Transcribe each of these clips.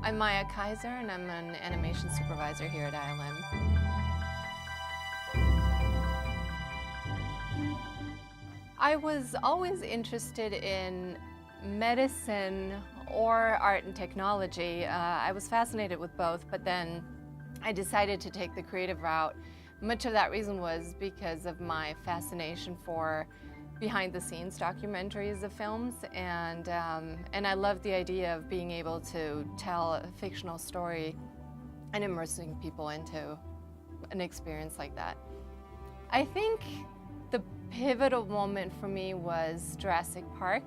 I'm Maia Kayser, and I'm an animation supervisor here at ILM. I was always interested in medicine or art and technology. I was fascinated with both, but then I decided to take the creative route. Much of that reason was because of my fascination for behind-the-scenes documentaries of films, and I love the idea of being able to tell a fictional story and immersing people into an experience like that. I think the pivotal moment for me was Jurassic Park.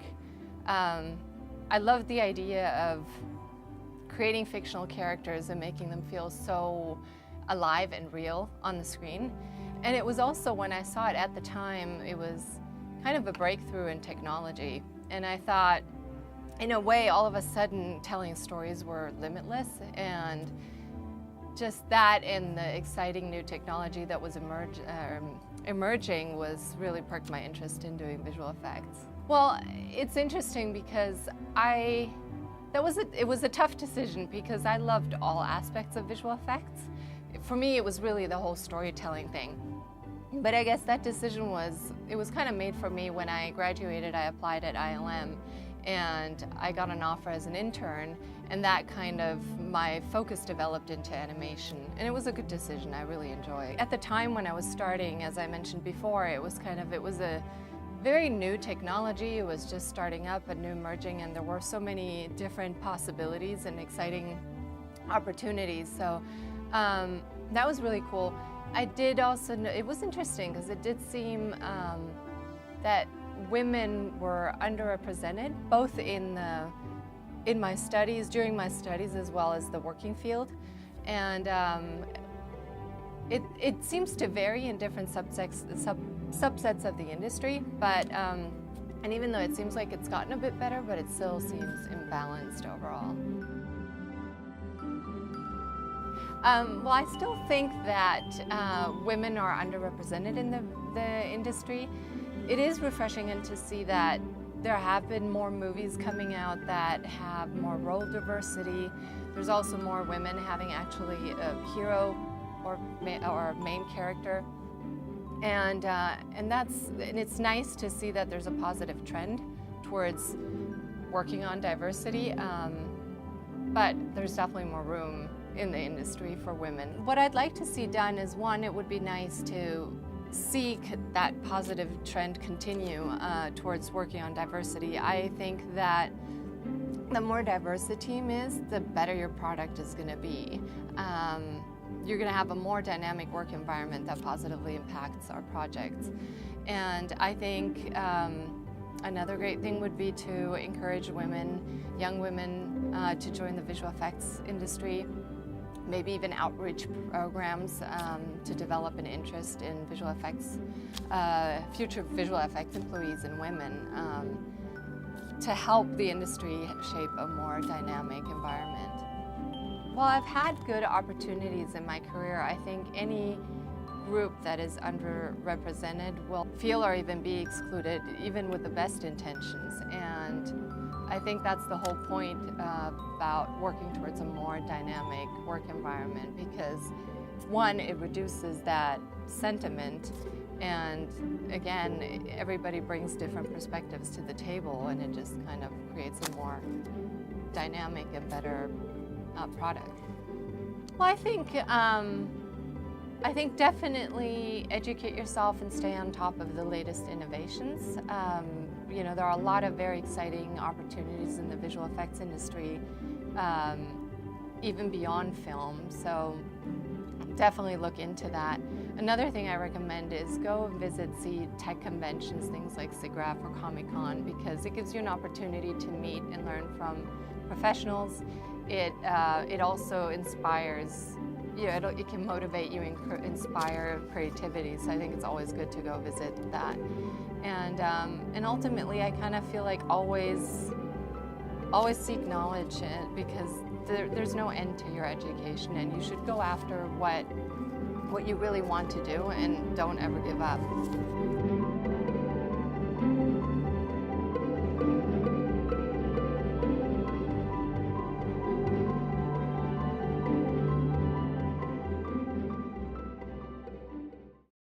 I loved the idea of creating fictional characters and making them feel so alive and real on the screen. And it was also, when I saw it at the time, it was kind of a breakthrough in technology. And I thought, in a way, all of a sudden, telling stories were limitless. And just that and the exciting new technology that was emerging was really perked my interest in doing visual effects. Well, it's interesting because it was a tough decision because I loved all aspects of visual effects. For me, it was really the whole storytelling thing. But I guess that decision was kind of made for me when I graduated. I applied at ILM and I got an offer as an intern, and that kind of, my focus developed into animation. And it was a good decision. I really enjoyed. At the time when I was starting, as I mentioned before, it was a very new technology. It was just starting up and new emerging, and there were so many different possibilities and exciting opportunities. So that was really cool. I did also know, it was interesting because it did seem that women were underrepresented, both in my studies, during my studies, as well as the working field. And it seems to vary in different subsets of the industry, but and even though it seems like it's gotten a bit better, but it still seems imbalanced overall. Well, I still think that women are underrepresented in the industry. It is refreshing to see that there have been more movies coming out that have more role diversity. There's also more women having actually a hero or main character. And it's nice to see that there's a positive trend towards working on diversity, but there's definitely more room in the industry for women. What I'd like to see done is, one, it would be nice to see that positive trend continue towards working on diversity. I think that the more diverse the team is, the better your product is going to be. You're going to have a more dynamic work environment that positively impacts our projects. And I think another great thing would be to encourage women, young women, to join the visual effects industry. Maybe even outreach programs to develop an interest in visual effects, future visual effects employees and women, to help the industry shape a more dynamic environment. Well, I've had good opportunities in my career. I think any group that is underrepresented will feel or even be excluded, even with the best intentions. And I think that's the whole point about working towards a more dynamic work environment, because one, it reduces that sentiment, and again, everybody brings different perspectives to the table, and it just kind of creates a more dynamic and better product. Well, I think definitely educate yourself and stay on top of the latest innovations. You know, there are a lot of very exciting opportunities in the visual effects industry, even beyond film, so definitely look into that. Another thing I recommend is go see tech conventions, things like SIGGRAPH or Comic-Con, because it gives you an opportunity to meet and learn from professionals. It also inspires, it can motivate you and inspire creativity, so I think it's always good to go visit that. And ultimately, I kind of feel like always seek knowledge, because there's no end to your education, and you should go after what you really want to do, and don't ever give up.